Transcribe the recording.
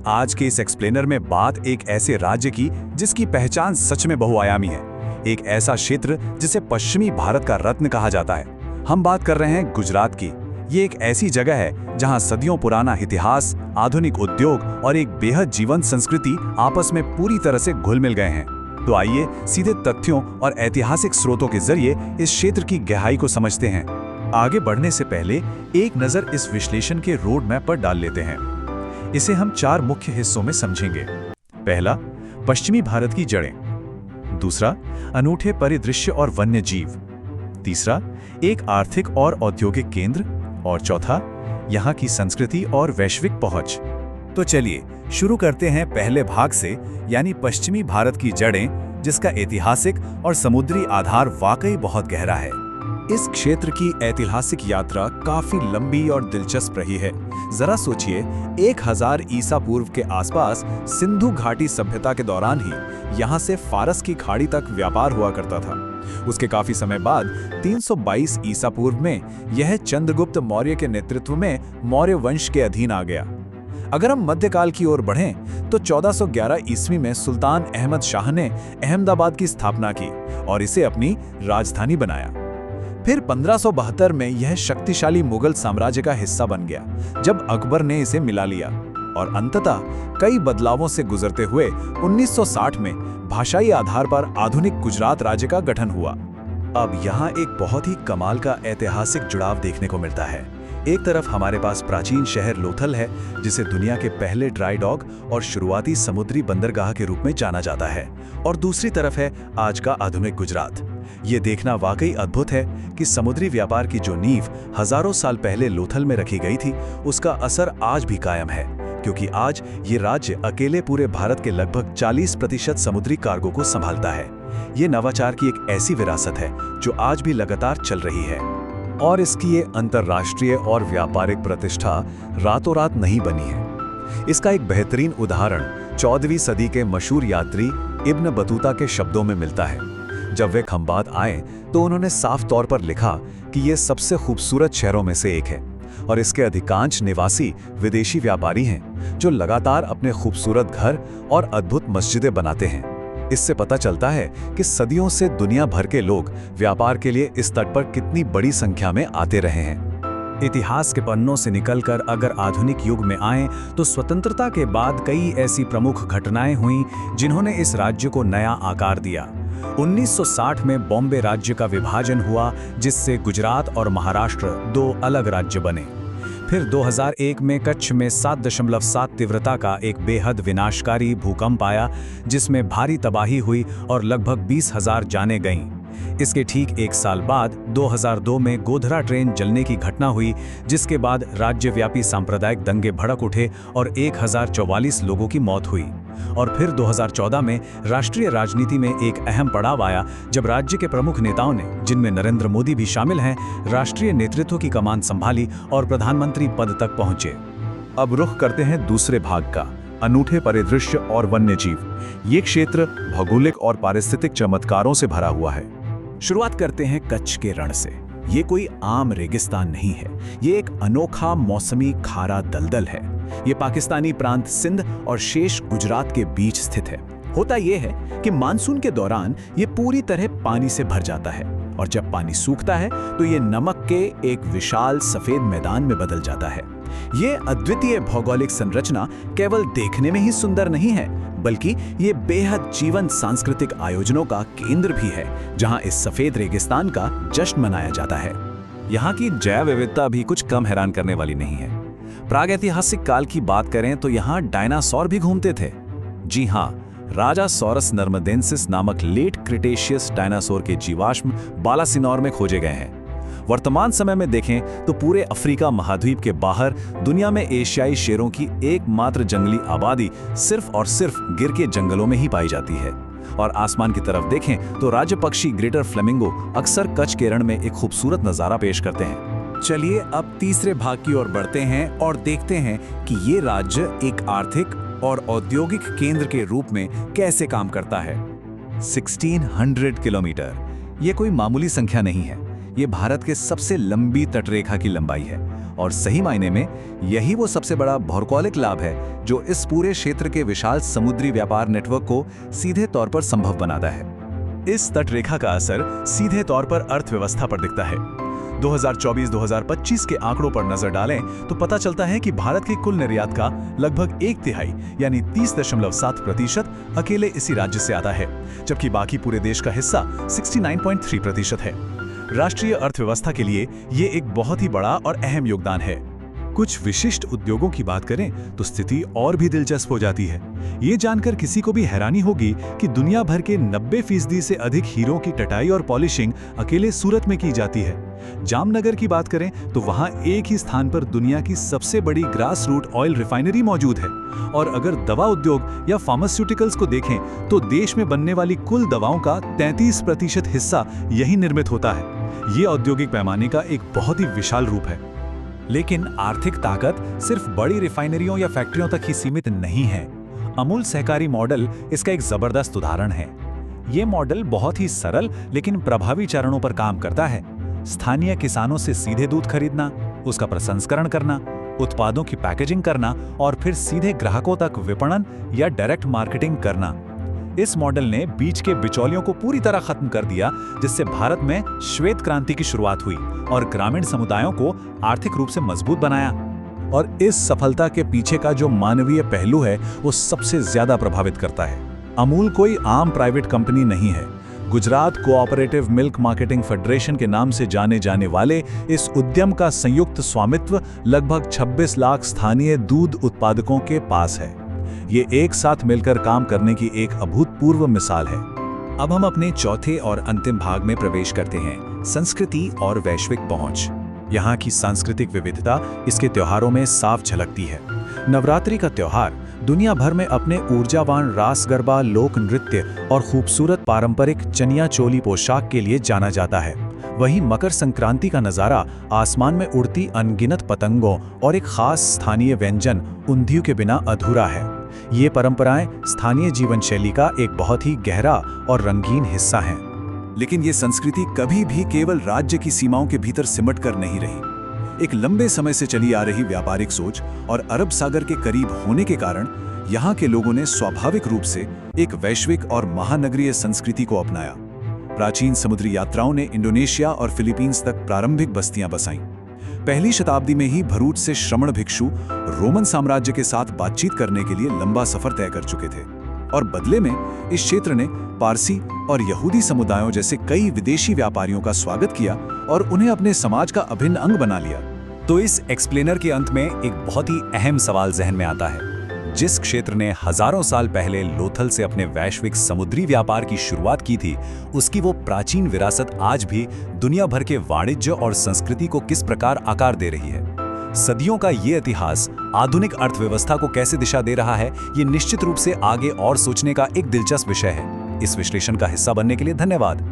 आज के इस एक्सप्लेनर में बात एक ऐसे राज्य की जिसकी पहचान सच में बहुआयामी है। एक ऐसा क्षेत्र जिसे पश्चिमी भारत का रत्न कहा जाता है। हम बात कर रहे हैं गुजरात की। ये एक ऐसी जगह है जहां सदियों पुराना इतिहास, आधुनिक उद्योग और एक बेहद जीवंत संस्कृति आपस में पूरी तरह से घुल मिल गए हैं। तो आइए सीधे तथ्यों और ऐतिहासिक स्रोतों के जरिए इस क्षेत्र की गहराई को समझते हैं। आगे बढ़ने से पहले एक नज़र इस विश्लेषण के रोड मैप पर डाल लेते हैं। इसे हम 4 मुख्य हिस्सों में समझेंगे। पहला, पश्चिमी भारत की जड़ें। दूसरा, अनूठे परिदृश्य और वन्य जीव। तीसरा, एक आर्थिक और औद्योगिक केंद्र। और चौथा, यहाँ की संस्कृति और वैश्विक पहुंच। तो चलिए शुरू करते हैं पहले भाग से, यानी पश्चिमी भारत की जड़ें, जिसका ऐतिहासिक और समुद्री आधार वाकई बहुत गहरा है। इस क्षेत्र की ऐतिहासिक यात्रा काफी लंबी और दिलचस्प रही है। जरा सोचिए, 1000 ईसा पूर्व के आसपास सिंधु घाटी सभ्यता के दौरान ही यहाँ से फारस की खाड़ी तक व्यापार हुआ करता था। उसके काफी समय बाद 322 ईसा पूर्व में यह चंद्रगुप्त मौर्य के नेतृत्व में मौर्य वंश के अधीन आ गया। अगर हम मध्यकाल की ओर बढ़ें तो 1411 ईस्वी में सुल्तान अहमद शाह ने अहमदाबाद की स्थापना की और इसे अपनी राजधानी बनाया। फिर 1572 में यह शक्तिशाली मुगल साम्राज्य का हिस्सा बन गया, जब अकबर ने इसे मिला लिया। और अंततः कई बदलावों से गुजरते हुए 1960 में भाषाई आधार पर आधुनिक गुजरात राज्य का गठन हुआ। अब यहाँ एक बहुत ही कमाल का ऐतिहासिक जुड़ाव देखने को मिलता है। एक तरफ हमारे पास प्राचीन शहर लोथल है, जिसे दुनिया के पहले ड्राई डॉक और शुरुआती समुद्री बंदरगाह के रूप में जाना जाता है, और दूसरी तरफ है आज का आधुनिक गुजरात। ये देखना वाकई अद्भुत है कि समुद्री व्यापार की जो नींव हजारों साल पहले लोथल में रखी गई थी, उसका असर आज भी कायम है, क्योंकि आज ये राज्य अकेले पूरे भारत के लगभग 40% समुद्री कार्गो को संभालता है। ये नवाचार की एक ऐसी विरासत है जो आज भी लगातार चल रही है, और इसकी ये अंतर्राष्ट्रीय और व्यापारिक प्रतिष्ठा रातों रात नहीं बनी है। इसका एक बेहतरीन उदाहरण 14वीं सदी के मशहूर यात्री इब्न बतूता के शब्दों में मिलता है। जब वे खंबात आए तो उन्होंने साफ तौर पर लिखा कि ये सबसे खूबसूरत शहरों में से एक है, और इसके अधिकांश निवासी विदेशी व्यापारी हैं जो लगातार अपने खूबसूरत घर और अद्भुत मस्जिदें बनाते हैं। इससे पता चलता है कि सदियों से दुनिया भर के लोग व्यापार के लिए इस तट पर कितनी बड़ी संख्या में आते रहे हैं। इतिहास के पन्नों से निकलकर अगर आधुनिक युग में आएं तो स्वतंत्रता के बाद कई ऐसी प्रमुख घटनाएं हुईं जिन्होंने इस राज्य को नया आकार दिया। 1960 में बॉम्बे राज्य का विभाजन हुआ, जिससे गुजरात और महाराष्ट्र 2 अलग राज्य बने। फिर 2001 में कच्छ में 7.7 तीव्रता का एक बेहद विनाशकारी भूकंप आया, जिसमें भारी तबाही हुई और लगभग 20,000 जानें गईं। इसके ठीक 1 साल बाद 2002 में गोधरा ट्रेन जलने की घटना हुई, जिसके बाद राज्यव्यापी सांप्रदायिक दंगे भड़क उठे और 1044 लोगों की मौत हुई। और फिर 2014 में राष्ट्रीय राजनीति में एक अहम पड़ाव आया, जब राज्य के प्रमुख नेताओं ने, जिनमें नरेंद्र मोदी भी शामिल हैं, राष्ट्रीय नेतृत्व की कमान संभाली और प्रधानमंत्री पद तक पहुंचे। अब रुख करते हैं दूसरे भाग का, अनूठे परिदृश्य और वन्य जीव। ये क्षेत्र भौगोलिक और पारिस्थितिक चमत्कारों से भरा हुआ है। शुरुआत करते हैं कच्छ के रण से। ये कोई आम रेगिस्तान नहीं है, ये एक अनोखा मौसमी खारा दलदल है। ये पाकिस्तानी प्रांत सिंध और शेष गुजरात के बीच स्थित है। होता यह है कि मानसून के दौरान ये पूरी तरह पानी से भर जाता है, और जब पानी सूखता है तो ये नमक के एक विशाल सफेद मैदान में बदल जाता है। ये अद्वितीय भौगोलिक संरचना केवल देखने में ही सुंदर नहीं है, बल्कि ये बेहद जीवंत सांस्कृतिक आयोजनों का केंद्र भी है, जहां इस सफेद रेगिस्तान का जश्न मनाया जाता है। यहाँ की जैव विविधता भी कुछ कम हैरान करने वाली नहीं है। प्रागैतिहासिक काल की बात करें तो यहाँ डायनासोर भी घूमते थे। जी हाँ, राजा सॉरस नर्मदेंसिस नामक लेट क्रिटेशियस डायनासोर के जीवाश्म बालासिनोर में खोजे गए हैं। वर्तमान समय में देखें तो पूरे अफ्रीका महाद्वीप के बाहर दुनिया में एशियाई शेरों की एकमात्र जंगली आबादी सिर्फ और सिर्फ गिर के जंगलों में ही पाई जाती है। और आसमान की तरफ देखें तो राज्य पक्षी ग्रेटर फ्लेमिंगो अक्सर कच्छ के रण में एक खूबसूरत नज़ारा पेश करते हैं। चलिए अब तीसरे भाग की ओर बढ़ते हैं और देखते हैं कि ये राज्य एक आर्थिक और औद्योगिक केंद्र के रूप में कैसे काम करता है। 1600 किलोमीटर, ये कोई मामूली संख्या नहीं है। ये भारत के सबसे लंबी तटरेखा की लंबाई है और सही मायने में यही वो सबसे बड़ा भौगोलिक लाभ है जो इस पूरे क्षेत्र के विशाल समुद्री व्यापार नेटवर्क को सीधे तौर पर संभव बनाता है। इस तटरेखा का असर सीधे तौर पर अर्थव्यवस्था पर दिखता है। 2024-2025 के आंकड़ों पर नजर डालें तो पता चलता है कि भारत के कुल निर्यात का लगभग 1/3 यानी 30.7% अकेले इसी राज्य से आता है, जबकि बाकी पूरे देश का हिस्सा 69.3% है। राष्ट्रीय अर्थव्यवस्था के लिए ये एक बहुत ही बड़ा और अहम योगदान है। कुछ विशिष्ट उद्योगों की बात करें तो स्थिति और भी दिलचस्प हो जाती है। ये जानकर किसी को भी हैरानी होगी कि दुनिया भर के 90% से अधिक हीरों की टटाई और पॉलिशिंग अकेले सूरत में की जाती है। जामनगर की बात करें तो वहां एक ही स्थान पर दुनिया की सबसे बड़ी ग्रास रूट ऑयल रिफाइनरी मौजूद है। और अगर दवा उद्योग या फार्मास्यूटिकल्स को देखें तो देश में बनने वाली कुल दवाओं का 33% हिस्सा यही निर्मित होता है। ये औद्योगिक पैमाने का एक बहुत ही विशाल रूप है। लेकिन आर्थिक ताकत सिर्फ बड़ी रिफाइनरियों या फैक्ट्रियों तक ही सीमित नहीं है। अमूल सहकारी मॉडल इसका एक जबरदस्त उदाहरण है। ये मॉडल बहुत ही सरल लेकिन प्रभावी चरणों पर काम करता है। स्थानीय किसानों से सीधे दूध खरीदना, उसका प्रसंस्करण करना, उत्पादों की पैकेजिंग करना और फिर सीधे ग्राहकों तक विपणन या डायरेक्ट मार्केटिंग करना। इस मॉडल ने बीच के बिचौलियों को पूरी तरह खत्म कर दिया, जिससे भारत में श्वेत क्रांति की शुरुआत हुई और ग्रामीण समुदायों को आर्थिक रूप से मजबूत बनाया। और इस सफलता के पीछे का जो मानवीय पहलू है वो सबसे ज्यादा प्रभावित करता है। अमूल कोई आम प्राइवेट कंपनी नहीं है। Gujarat cooperative milk marketing federation के नाम से जाने जाने वाले इस उद्यम का संयुक्त स्वामित्व लगभग 26 लाख स्थानीय दूध उत्पादकों के पास है। ये एक साथ मिलकर काम करने की एक अभूतपूर्व मिसाल है। अब हम अपने चौथे और अंतिम भाग में प्रवेश करते हैं, संस्कृति और वैश्विक पहुंच। यहाँ की सांस्कृतिक विविधता इसके त्योहारों में साफ झलकती है। नवरात्रि का त्योहार दुनिया भर में अपने ऊर्जावान रास गरबा, लोक नृत्य और खूबसूरत पारंपरिक चनिया चोली पोशाक के लिए जाना जाता है। वहीं मकर संक्रांति का नज़ारा आसमान में उड़ती अनगिनत पतंगों और एक खास स्थानीय व्यंजन उंधियू के बिना अधूरा है। ये परंपराएं स्थानीय जीवन शैली का एक बहुत ही गहरा और रंगीन हिस्सा हैं। लेकिन ये संस्कृति कभी भी केवल राज्य की सीमाओं के भीतर सिमट कर नहीं रही। एक लंबे समय से चली आ रही व्यापारिक सोच और अरब सागर के करीब होने के कारण यहाँ के लोगों ने स्वाभाविक रूप से एक वैश्विक और महानगरीय संस्कृति को अपनाया। प्राचीन समुद्री यात्राओं ने इंडोनेशिया और फिलीपींस तक प्रारंभिक बस्तियां बसाईं। पहली शताब्दी में ही भरूच से श्रमण भिक्षु रोमन साम्राज्य के साथ बातचीत करने के लिए लंबा सफर तय कर चुके थे और बदले में इस क्षेत्र ने पारसी और यहूदी समुदायों जैसे कई विदेशी व्यापारियों का स्वागत किया और उन्हें अपने समाज का अभिन्न अंग बना लिया। तो इस एक्सप्लेनर के अंत में एक बहुत ही अहम सवाल जहन में आता है। जिस क्षेत्र ने हजारों साल पहले लोथल से अपने वैश्विक समुद्री व्यापार की शुरुआत की थी, उसकी वो प्राचीन विरासत आज भी दुनिया भर के वाणिज्य और संस्कृति को किस प्रकार आकार दे रही है। सदियों का ये इतिहास आधुनिक अर्थव्यवस्था को कैसे दिशा दे रहा है, ये निश्चित रूप से आगे और सोचने का एक दिलचस्प विषय है। इस विश्लेषण का हिस्सा बनने के लिए धन्यवाद।